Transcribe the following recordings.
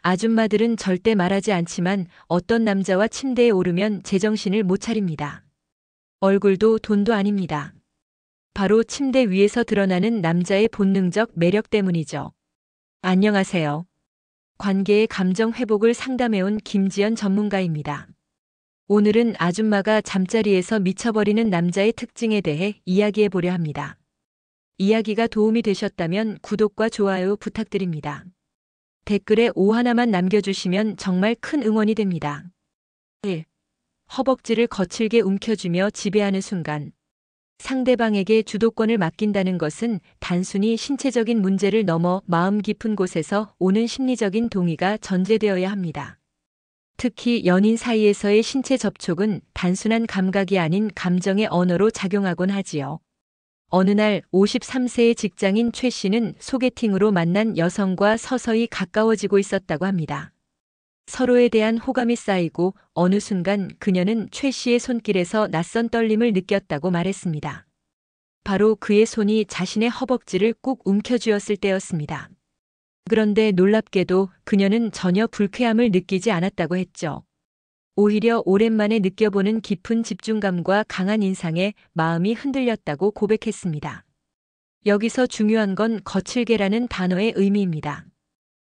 아줌마들은 절대 말하지 않지만 어떤 남자와 침대에 오르면 제정신을 못 차립니다. 얼굴도 돈도 아닙니다. 바로 침대 위에서 드러나는 남자의 본능적 매력 때문이죠. 안녕하세요. 관계의 감정 회복을 상담해온 김지연 전문가입니다. 오늘은 아줌마가 잠자리에서 미쳐버리는 남자의 특징에 대해 이야기해 보려 합니다. 이야기가 도움이 되셨다면 구독과 좋아요 부탁드립니다. 댓글에 오 하나만 남겨주시면 정말 큰 응원이 됩니다. 1. 허벅지를 거칠게 움켜쥐며 지배하는 순간. 상대방에게 주도권을 맡긴다는 것은 단순히 신체적인 문제를 넘어 마음 깊은 곳에서 오는 심리적인 동의가 전제되어야 합니다. 특히 연인 사이에서의 신체 접촉은 단순한 감각이 아닌 감정의 언어로 작용하곤 하지요. 어느 날 53세의 직장인 최 씨는 소개팅으로 만난 여성과 서서히 가까워지고 있었다고 합니다. 서로에 대한 호감이 쌓이고 어느 순간 그녀는 최 씨의 손길에서 낯선 떨림을 느꼈다고 말했습니다. 바로 그의 손이 자신의 허벅지를 꾹 움켜쥐었을 때였습니다. 그런데 놀랍게도 그녀는 전혀 불쾌함을 느끼지 않았다고 했죠. 오히려 오랜만에 느껴보는 깊은 집중감과 강한 인상에 마음이 흔들렸다고 고백했습니다. 여기서 중요한 건 거칠게라는 단어의 의미입니다.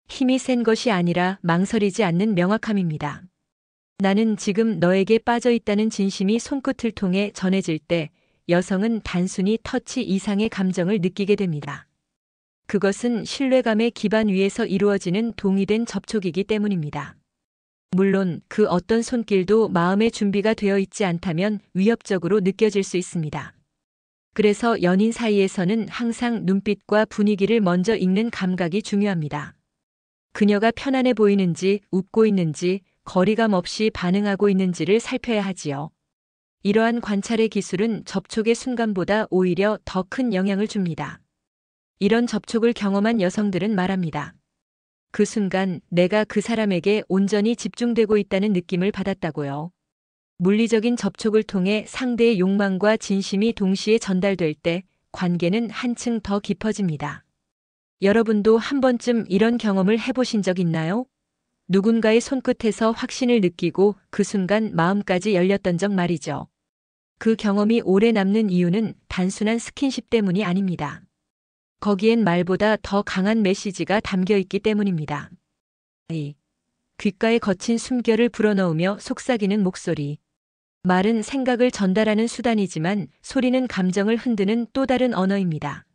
힘이 센 것이 아니라 망설이지 않는 명확함입니다. 나는 지금 너에게 빠져 있다는 진심이 손끝을 통해 전해질 때 여성은 단순히 터치 이상의 감정을 느끼게 됩니다. 그것은 신뢰감의 기반 위에서 이루어지는 동의된 접촉이기 때문입니다. 물론 그 어떤 손길도 마음의 준비가 되어 있지 않다면 위협적으로 느껴질 수 있습니다. 그래서 연인 사이에서는 항상 눈빛과 분위기를 먼저 읽는 감각이 중요합니다. 그녀가 편안해 보이는지, 웃고 있는지, 거리감 없이 반응하고 있는지를 살펴야 하지요. 이러한 관찰의 기술은 접촉의 순간보다 오히려 더 큰 영향을 줍니다. 이런 접촉을 경험한 여성들은 말합니다. 그 순간 내가 그 사람에게 온전히 집중되고 있다는 느낌을 받았다고요. 물리적인 접촉을 통해 상대의 욕망과 진심이 동시에 전달될 때 관계는 한층 더 깊어집니다. 여러분도 한 번쯤 이런 경험을 해보신 적 있나요? 누군가의 손끝에서 확신을 느끼고 그 순간 마음까지 열렸던 적 말이죠. 그 경험이 오래 남는 이유는 단순한 스킨십 때문이 아닙니다. 거기엔 말보다 더 강한 메시지가 담겨 있기 때문입니다. 2. 귓가에 거친 숨결을 불어넣으며 속삭이는 목소리. 말은 생각을 전달하는 수단이지만 소리는 감정을 흔드는 또 다른 언어입니다.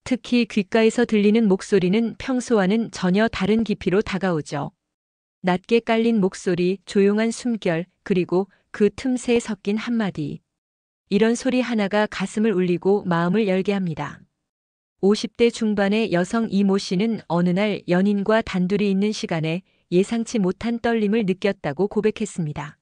특히 귓가에서 들리는 목소리는 평소와는 전혀 다른 깊이로 다가오죠. 낮게 깔린 목소리, 조용한 숨결, 그리고 그 틈새에 섞인 한마디. 이런 소리 하나가 가슴을 울리고 마음을 열게 합니다. 50대 중반의 여성 이모 씨는 어느 날 연인과 단둘이 있는 시간에 예상치 못한 떨림을 느꼈다고 고백했습니다.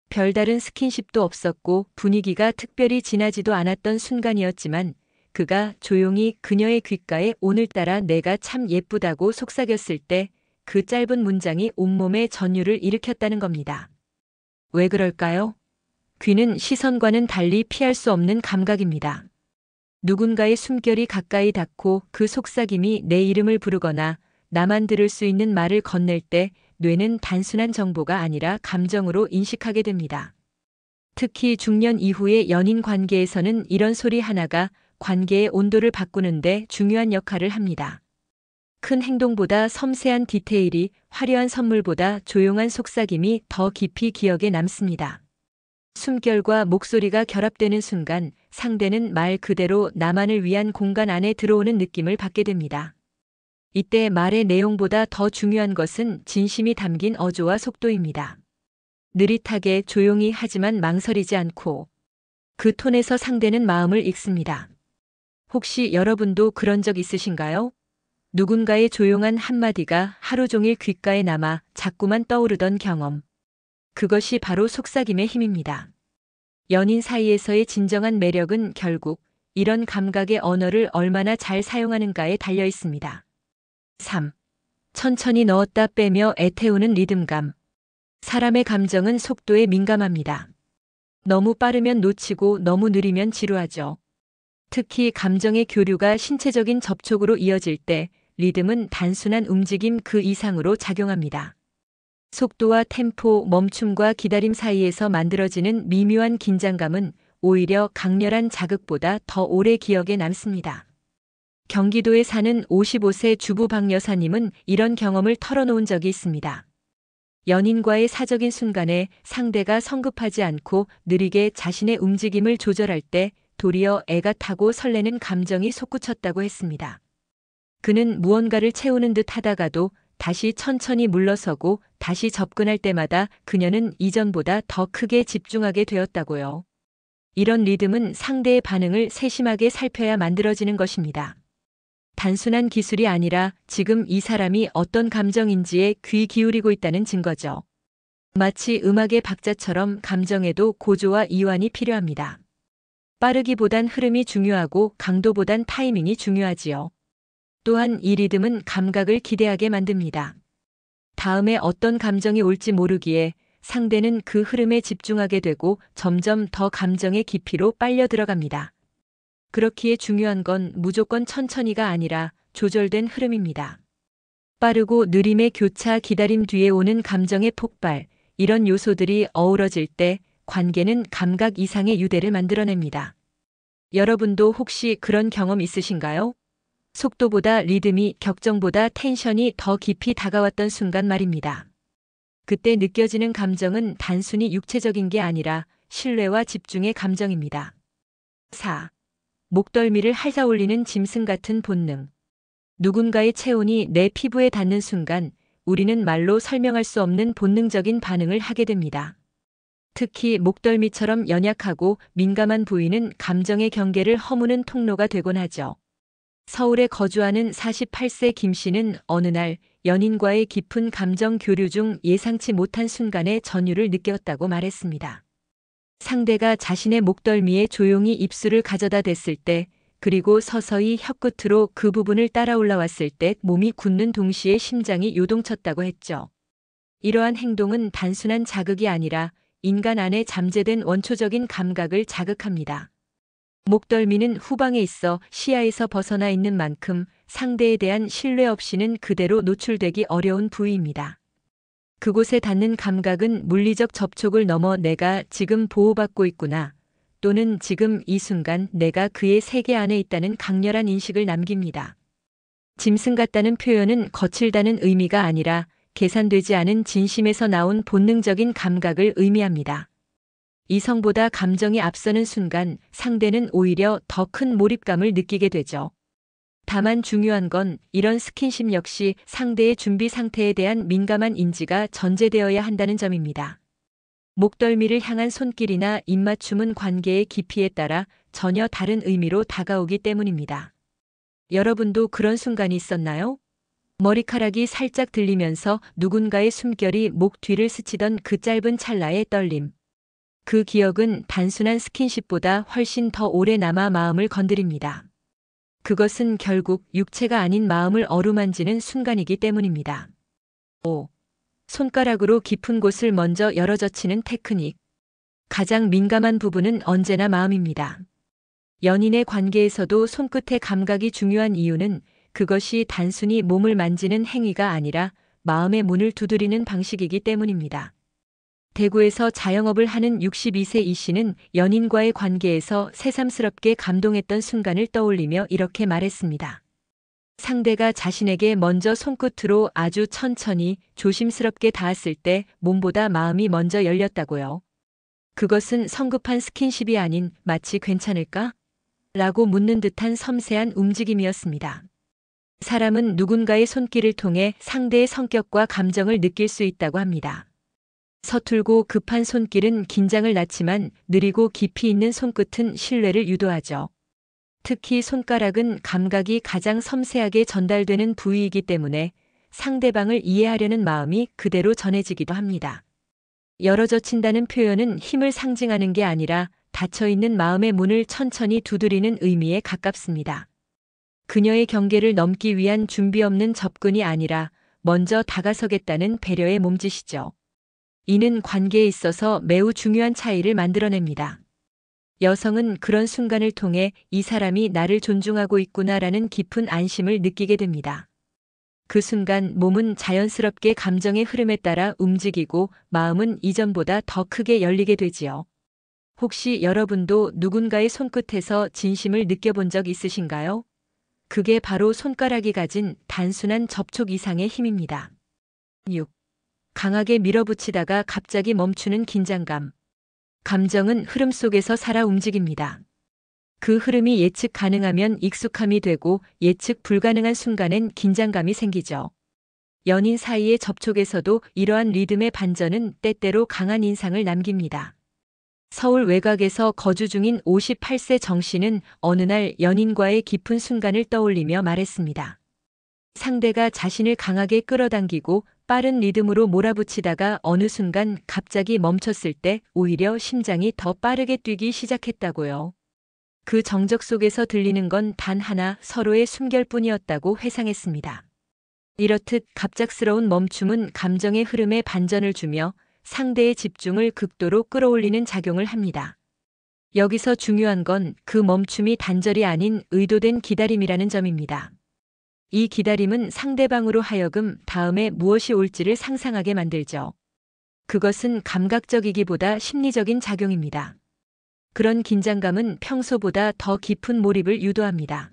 별다른 스킨십도 없었고 분위기가 특별히 진하지도 않았던 순간이었지만 그가 조용히 그녀의 귓가에 오늘따라 내가 참 예쁘다고 속삭였을 때 그 짧은 문장이 온몸에 전율을 일으켰다는 겁니다. 왜 그럴까요? 귀는 시선과는 달리 피할 수 없는 감각입니다. 누군가의 숨결이 가까이 닿고 그 속삭임이 내 이름을 부르거나 나만 들을 수 있는 말을 건넬 때 뇌는 단순한 정보가 아니라 감정으로 인식하게 됩니다. 특히 중년 이후의 연인 관계에서는 이런 소리 하나가 관계의 온도를 바꾸는데 중요한 역할을 합니다. 큰 행동보다 섬세한 디테일이, 화려한 선물보다 조용한 속삭임이 더 깊이 기억에 남습니다. 숨결과 목소리가 결합되는 순간 상대는 말 그대로 나만을 위한 공간 안에 들어오는 느낌을 받게 됩니다. 이때 말의 내용보다 더 중요한 것은 진심이 담긴 어조와 속도입니다. 느릿하게 조용히 하지만 망설이지 않고 그 톤에서 상대는 마음을 읽습니다. 혹시 여러분도 그런 적 있으신가요? 누군가의 조용한 한마디가 하루 종일 귓가에 남아 자꾸만 떠오르던 경험. 그것이 바로 속삭임의 힘입니다. 연인 사이에서의 진정한 매력은 결국 이런 감각의 언어를 얼마나 잘 사용하는가에 달려 있습니다. 3. 천천히 넣었다 빼며 애태우는 리듬감. 사람의 감정은 속도에 민감합니다. 너무 빠르면 놓치고 너무 느리면 지루하죠. 특히 감정의 교류가 신체적인 접촉으로 이어질 때 리듬은 단순한 움직임 그 이상으로 작용합니다. 속도와 템포, 멈춤과 기다림 사이에서 만들어지는 미묘한 긴장감은 오히려 강렬한 자극보다 더 오래 기억에 남습니다. 경기도에 사는 55세 주부 박 여사님은 이런 경험을 털어놓은 적이 있습니다. 연인과의 사적인 순간에 상대가 성급하지 않고 느리게 자신의 움직임을 조절할 때 도리어 애가 타고 설레는 감정이 솟구쳤다고 했습니다. 그는 무언가를 채우는 듯 하다가도 다시 천천히 물러서고 다시 접근할 때마다 그녀는 이전보다 더 크게 집중하게 되었다고요. 이런 리듬은 상대의 반응을 세심하게 살펴야 만들어지는 것입니다. 단순한 기술이 아니라 지금 이 사람이 어떤 감정인지에 귀 기울이고 있다는 증거죠. 마치 음악의 박자처럼 감정에도 고조와 이완이 필요합니다. 빠르기보단 흐름이 중요하고 강도보단 타이밍이 중요하지요. 또한 이 리듬은 감각을 기대하게 만듭니다. 다음에 어떤 감정이 올지 모르기에 상대는 그 흐름에 집중하게 되고 점점 더 감정의 깊이로 빨려 들어갑니다. 그렇기에 중요한 건 무조건 천천히가 아니라 조절된 흐름입니다. 빠르고 느림의 교차, 기다림 뒤에 오는 감정의 폭발, 이런 요소들이 어우러질 때 관계는 감각 이상의 유대를 만들어냅니다. 여러분도 혹시 그런 경험 있으신가요? 속도보다 리듬이, 격정보다 텐션이 더 깊이 다가왔던 순간 말입니다. 그때 느껴지는 감정은 단순히 육체적인 게 아니라 신뢰와 집중의 감정입니다. 4. 목덜미를 핥아올리는 짐승 같은 본능. 누군가의 체온이 내 피부에 닿는 순간 우리는 말로 설명할 수 없는 본능적인 반응을 하게 됩니다. 특히 목덜미처럼 연약하고 민감한 부위는 감정의 경계를 허무는 통로가 되곤 하죠. 서울에 거주하는 48세 김 씨는 어느 날 연인과의 깊은 감정 교류 중 예상치 못한 순간에 전율을 느꼈다고 말했습니다. 상대가 자신의 목덜미에 조용히 입술을 가져다 댔을 때, 그리고 서서히 혀끝으로 그 부분을 따라 올라왔을 때 몸이 굳는 동시에 심장이 요동쳤다고 했죠. 이러한 행동은 단순한 자극이 아니라 인간 안에 잠재된 원초적인 감각을 자극합니다. 목덜미는 후방에 있어 시야에서 벗어나 있는 만큼 상대에 대한 신뢰 없이는 그대로 노출되기 어려운 부위입니다. 그곳에 닿는 감각은 물리적 접촉을 넘어 내가 지금 보호받고 있구나, 또는 지금 이 순간 내가 그의 세계 안에 있다는 강렬한 인식을 남깁니다. 짐승 같다는 표현은 거칠다는 의미가 아니라 계산되지 않은 진심에서 나온 본능적인 감각을 의미합니다. 이성보다 감정이 앞서는 순간 상대는 오히려 더 큰 몰입감을 느끼게 되죠. 다만 중요한 건 이런 스킨십 역시 상대의 준비 상태에 대한 민감한 인지가 전제되어야 한다는 점입니다. 목덜미를 향한 손길이나 입맞춤은 관계의 깊이에 따라 전혀 다른 의미로 다가오기 때문입니다. 여러분도 그런 순간이 있었나요? 머리카락이 살짝 들리면서 누군가의 숨결이 목 뒤를 스치던 그 짧은 찰나의 떨림. 그 기억은 단순한 스킨십보다 훨씬 더 오래 남아 마음을 건드립니다. 그것은 결국 육체가 아닌 마음을 어루만지는 순간이기 때문입니다. 5. 손가락으로 깊은 곳을 먼저 열어젖히는 테크닉. 가장 민감한 부분은 언제나 마음입니다. 연인의 관계에서도 손끝의 감각이 중요한 이유는 그것이 단순히 몸을 만지는 행위가 아니라 마음의 문을 두드리는 방식이기 때문입니다. 대구에서 자영업을 하는 62세 이 씨는 연인과의 관계에서 새삼스럽게 감동했던 순간을 떠올리며 이렇게 말했습니다. 상대가 자신에게 먼저 손끝으로 아주 천천히 조심스럽게 닿았을 때 몸보다 마음이 먼저 열렸다고요. 그것은 성급한 스킨십이 아닌 마치 괜찮을까? 라고 묻는 듯한 섬세한 움직임이었습니다. 사람은 누군가의 손길을 통해 상대의 성격과 감정을 느낄 수 있다고 합니다. 서툴고 급한 손길은 긴장을 낳지만 느리고 깊이 있는 손끝은 신뢰를 유도하죠. 특히 손가락은 감각이 가장 섬세하게 전달되는 부위이기 때문에 상대방을 이해하려는 마음이 그대로 전해지기도 합니다. 열어젖힌다는 표현은 힘을 상징하는 게 아니라 닫혀있는 마음의 문을 천천히 두드리는 의미에 가깝습니다. 그녀의 경계를 넘기 위한 준비 없는 접근이 아니라 먼저 다가서겠다는 배려의 몸짓이죠. 이는 관계에 있어서 매우 중요한 차이를 만들어냅니다. 여성은 그런 순간을 통해 이 사람이 나를 존중하고 있구나라는 깊은 안심을 느끼게 됩니다. 그 순간 몸은 자연스럽게 감정의 흐름에 따라 움직이고 마음은 이전보다 더 크게 열리게 되지요. 혹시 여러분도 누군가의 손끝에서 진심을 느껴본 적 있으신가요? 그게 바로 손가락이 가진 단순한 접촉 이상의 힘입니다. 6. 강하게 밀어붙이다가 갑자기 멈추는 긴장감. 감정은 흐름 속에서 살아 움직입니다. 그 흐름이 예측 가능하면 익숙함이 되고 예측 불가능한 순간엔 긴장감이 생기죠. 연인 사이의 접촉에서도 이러한 리듬의 반전은 때때로 강한 인상을 남깁니다. 서울 외곽에서 거주 중인 58세 정 씨는 어느 날 연인과의 깊은 순간을 떠올리며 말했습니다. 상대가 자신을 강하게 끌어당기고 빠른 리듬으로 몰아붙이다가 어느 순간 갑자기 멈췄을 때 오히려 심장이 더 빠르게 뛰기 시작했다고요. 그 정적 속에서 들리는 건 단 하나, 서로의 숨결뿐이었다고 회상했습니다. 이렇듯 갑작스러운 멈춤은 감정의 흐름에 반전을 주며 상대의 집중을 극도로 끌어올리는 작용을 합니다. 여기서 중요한 건 그 멈춤이 단절이 아닌 의도된 기다림이라는 점입니다. 이 기다림은 상대방으로 하여금 다음에 무엇이 올지를 상상하게 만들죠. 그것은 감각적이기보다 심리적인 작용입니다. 그런 긴장감은 평소보다 더 깊은 몰입을 유도합니다.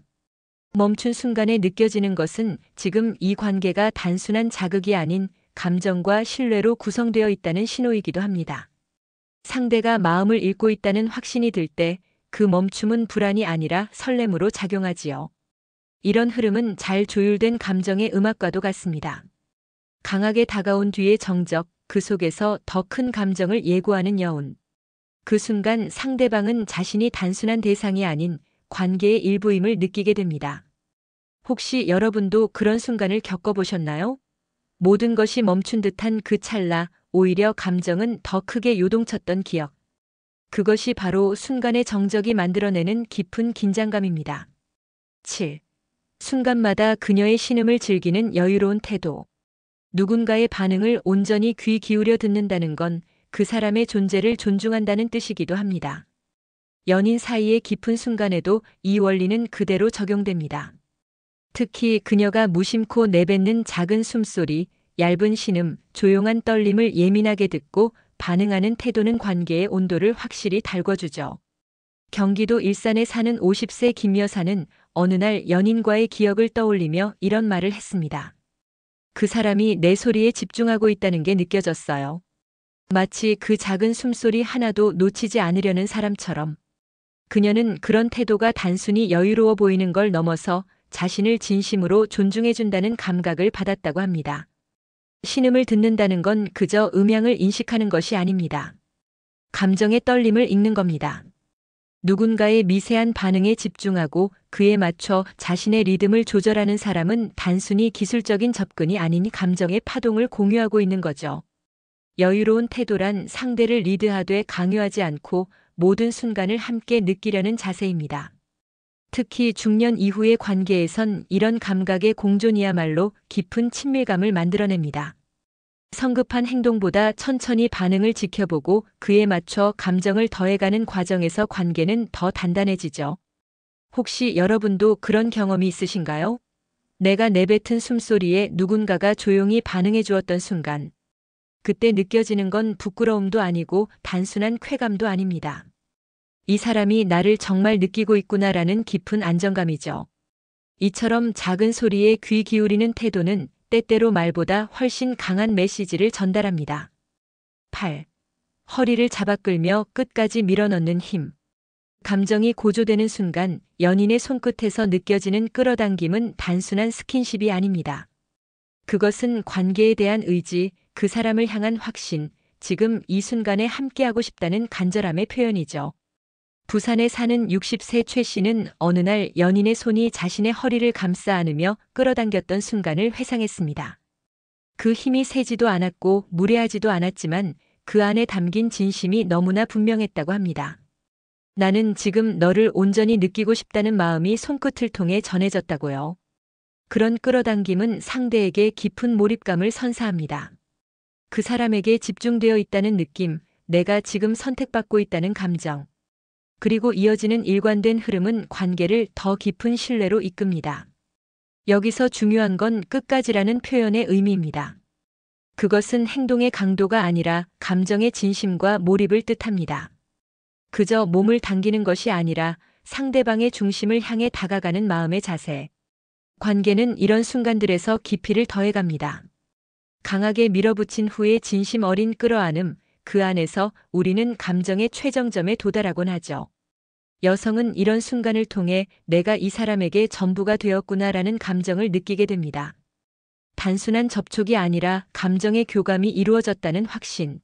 멈춘 순간에 느껴지는 것은 지금 이 관계가 단순한 자극이 아닌 감정과 신뢰로 구성되어 있다는 신호이기도 합니다. 상대가 마음을 읽고 있다는 확신이 들 때 그 멈춤은 불안이 아니라 설렘으로 작용하지요. 이런 흐름은 잘 조율된 감정의 음악과도 같습니다. 강하게 다가온 뒤의 정적, 그 속에서 더 큰 감정을 예고하는 여운. 그 순간 상대방은 자신이 단순한 대상이 아닌 관계의 일부임을 느끼게 됩니다. 혹시 여러분도 그런 순간을 겪어보셨나요? 모든 것이 멈춘 듯한 그 찰나, 오히려 감정은 더 크게 요동쳤던 기억. 그것이 바로 순간의 정적이 만들어내는 깊은 긴장감입니다. 7. 순간마다 그녀의 신음을 즐기는 여유로운 태도. 누군가의 반응을 온전히 귀 기울여 듣는다는 건 그 사람의 존재를 존중한다는 뜻이기도 합니다. 연인 사이의 깊은 순간에도 이 원리는 그대로 적용됩니다. 특히 그녀가 무심코 내뱉는 작은 숨소리, 얇은 신음, 조용한 떨림을 예민하게 듣고 반응하는 태도는 관계의 온도를 확실히 달궈주죠. 경기도 일산에 사는 50세 김 여사는 어느 날 연인과의 기억을 떠올리며 이런 말을 했습니다. 그 사람이 내 소리에 집중하고 있다는 게 느껴졌어요. 마치 그 작은 숨소리 하나도 놓치지 않으려는 사람처럼. 그녀는 그런 태도가 단순히 여유로워 보이는 걸 넘어서 자신을 진심으로 존중해준다는 감각을 받았다고 합니다. 신음을 듣는다는 건 그저 음향을 인식하는 것이 아닙니다. 감정의 떨림을 읽는 겁니다. 누군가의 미세한 반응에 집중하고 그에 맞춰 자신의 리듬을 조절하는 사람은 단순히 기술적인 접근이 아닌 감정의 파동을 공유하고 있는 거죠. 여유로운 태도란 상대를 리드하되 강요하지 않고 모든 순간을 함께 느끼려는 자세입니다. 특히 중년 이후의 관계에선 이런 감각의 공존이야말로 깊은 친밀감을 만들어냅니다. 성급한 행동보다 천천히 반응을 지켜보고 그에 맞춰 감정을 더해가는 과정에서 관계는 더 단단해지죠. 혹시 여러분도 그런 경험이 있으신가요? 내가 내뱉은 숨소리에 누군가가 조용히 반응해 주었던 순간. 그때 느껴지는 건 부끄러움도 아니고 단순한 쾌감도 아닙니다. 이 사람이 나를 정말 느끼고 있구나라는 깊은 안정감이죠. 이처럼 작은 소리에 귀 기울이는 태도는 때때로 말보다 훨씬 강한 메시지를 전달합니다. 8. 허리를 잡아 끌며 끝까지 밀어넣는 힘. 감정이 고조되는 순간 연인의 손끝에서 느껴지는 끌어당김은 단순한 스킨십이 아닙니다. 그것은 관계에 대한 의지, 그 사람을 향한 확신, 지금 이 순간에 함께하고 싶다는 간절함의 표현이죠. 부산에 사는 60세 최 씨는 어느 날 연인의 손이 자신의 허리를 감싸 안으며 끌어당겼던 순간을 회상했습니다. 그 힘이 세지도 않았고 무례하지도 않았지만 그 안에 담긴 진심이 너무나 분명했다고 합니다. 나는 지금 너를 온전히 느끼고 싶다는 마음이 손끝을 통해 전해졌다고요. 그런 끌어당김은 상대에게 깊은 몰입감을 선사합니다. 그 사람에게 집중되어 있다는 느낌, 내가 지금 선택받고 있다는 감정. 그리고 이어지는 일관된 흐름은 관계를 더 깊은 신뢰로 이끕니다. 여기서 중요한 건 끝까지라는 표현의 의미입니다. 그것은 행동의 강도가 아니라 감정의 진심과 몰입을 뜻합니다. 그저 몸을 당기는 것이 아니라 상대방의 중심을 향해 다가가는 마음의 자세. 관계는 이런 순간들에서 깊이를 더해갑니다. 강하게 밀어붙인 후에 진심 어린 끌어안음, 그 안에서 우리는 감정의 최정점에 도달하곤 하죠. 여성은 이런 순간을 통해 내가 이 사람에게 전부가 되었구나라는 감정을 느끼게 됩니다. 단순한 접촉이 아니라 감정의 교감이 이루어졌다는 확신.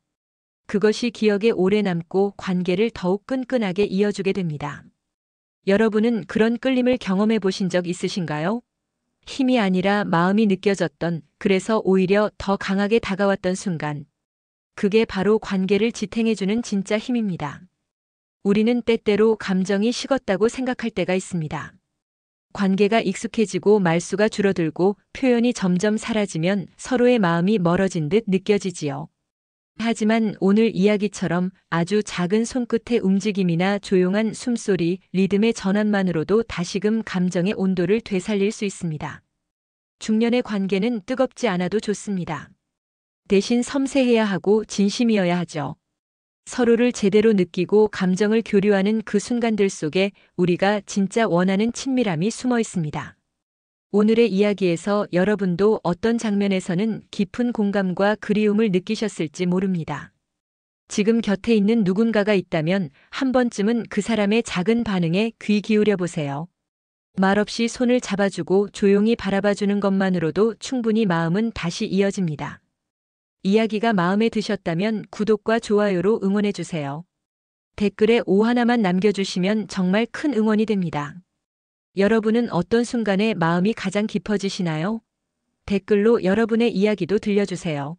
그것이 기억에 오래 남고 관계를 더욱 끈끈하게 이어주게 됩니다. 여러분은 그런 끌림을 경험해 보신 적 있으신가요? 힘이 아니라 마음이 느껴졌던, 그래서 오히려 더 강하게 다가왔던 순간. 그게 바로 관계를 지탱해주는 진짜 힘입니다. 우리는 때때로 감정이 식었다고 생각할 때가 있습니다. 관계가 익숙해지고 말수가 줄어들고 표현이 점점 사라지면 서로의 마음이 멀어진 듯 느껴지지요. 하지만 오늘 이야기처럼 아주 작은 손끝의 움직임이나 조용한 숨소리, 리듬의 전환만으로도 다시금 감정의 온도를 되살릴 수 있습니다. 중년의 관계는 뜨겁지 않아도 좋습니다. 대신 섬세해야 하고 진심이어야 하죠. 서로를 제대로 느끼고 감정을 교류하는 그 순간들 속에 우리가 진짜 원하는 친밀함이 숨어 있습니다. 오늘의 이야기에서 여러분도 어떤 장면에서는 깊은 공감과 그리움을 느끼셨을지 모릅니다. 지금 곁에 있는 누군가가 있다면 한 번쯤은 그 사람의 작은 반응에 귀 기울여 보세요. 말없이 손을 잡아주고 조용히 바라봐주는 것만으로도 충분히 마음은 다시 이어집니다. 이야기가 마음에 드셨다면 구독과 좋아요로 응원해주세요. 댓글에 오 하나만 남겨주시면 정말 큰 응원이 됩니다. 여러분은 어떤 순간에 마음이 가장 깊어지시나요? 댓글로 여러분의 이야기도 들려주세요.